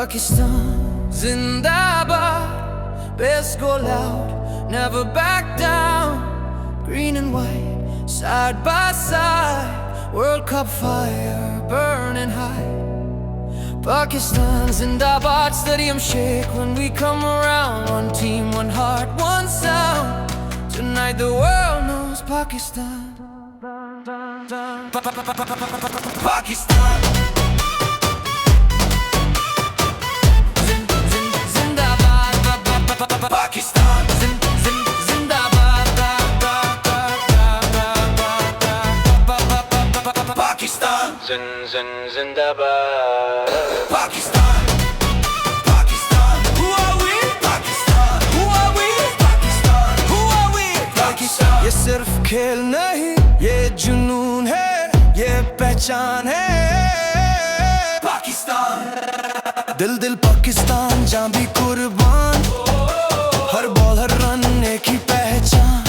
Pakistan, Zindaabaad, best go loud, never back down. Green and white, side by side, World Cup fire burning high. Pakistan, Zindaabaad, stadium shake when we come around. One team, one heart, one sound. Tonight the world knows Pakistan. Pakistan. Pakistan, Zindaabaad, Pakistan, Zindaabaad, Pakistan, Pakistan. Who are we? Pakistan. Who are we? Pakistan. Who are we? Pakistan. ये सिर्फ खेल नहीं, ये जुनून है, ये पहचान है। पाकिस्तान, दिल पाकिस्तान, जान भी कुर्बान। हर बॉल हर रन एक ही पहचान।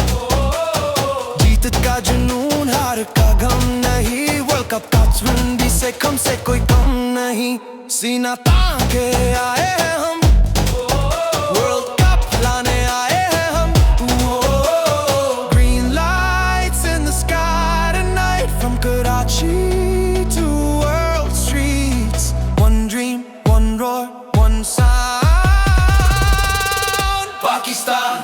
जीत का जुनून, हार का गम नहीं। वर्ल्ड कप का विन भी से कम से कोई कम नहीं। सीना तान के आए हैं हम, वर्ल्ड कप लाने आए हैं हम। Green lights in the sky tonight, from Karachi to world streets. One dream, one roar, one sound. Pakistan,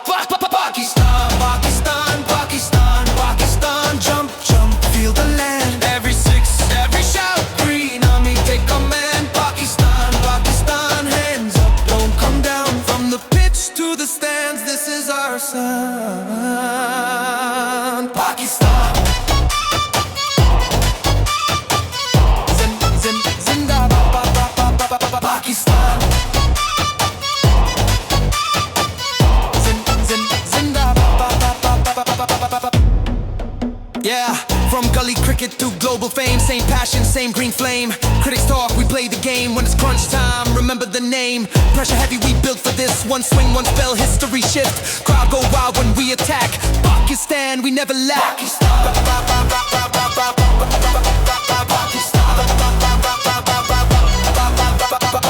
Pakistan, Pakistan, Pakistan, Pakistan. Jump, jump, feel the land. Every six, every shout. Green army, take command. Pakistan, Pakistan, hands up, don't come down. From the pitch to the stands, this is our sound. Pakistan, Zindaabaad, Pakistan. Yeah, from gully cricket to global fame, same passion, same green flame. Critics talk, we play the game. When it's crunch time, remember the name. Pressure heavy, we built for this. One swing, one spell, history shift. Crowd go wild when we attack. Pakistan, we never lack.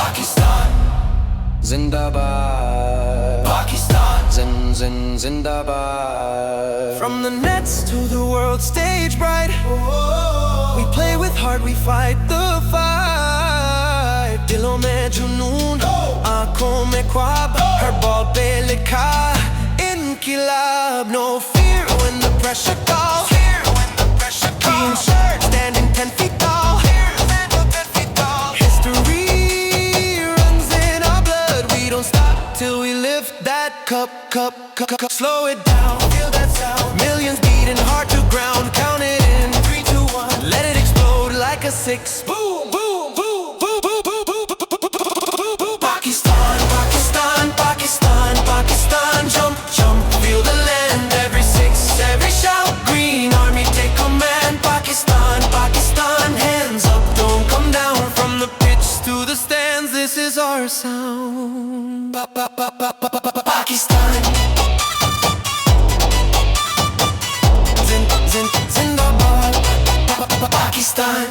Pakistan, Zindaabaad, Pakistan, Zindaabaad. From the nets to the world stage bright, we play with heart, we fight the fight. दिलों में जुनून, आँखों में ख्वाब, हर ball पे लिखा इनकिलाब. No fear when the pressure calls. Green shirt standing 10 feet tall. History runs in our blood. We don't stop till we lift that cup. Slow it down, feel that sound. Millions beating heart to ground. Count it in 3, 2, 1. Let it explode like a six. Boom, boom, boom, boom, boom, boom, boom, boom, boom. Pakistan, Pakistan, Pakistan, Pakistan. Jump, jump, feel the land. Every six, every shout. Green army, take command. Pakistan, Pakistan, hands up, don't come down. From the pitch to the stands, this is our sound. Pakistan, Zindaabaad, Pakistan.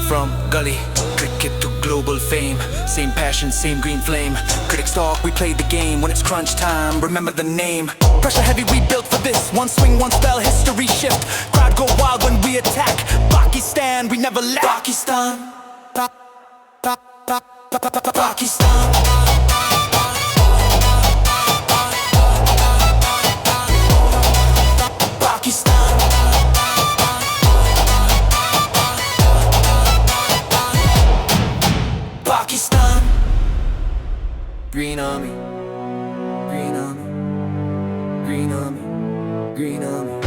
From gully cricket to global fame, same passion, same green flame. Critics talk, we play the game. When it's crunch time, remember the name. Pressure heavy, we built for this. One swing, one spell, history shift. Crowd go wild when we attack. Pakistan, we never lack. Pakistan, Pakistan. Pakistan, Green Army, Green Army, Green Army, Green Army.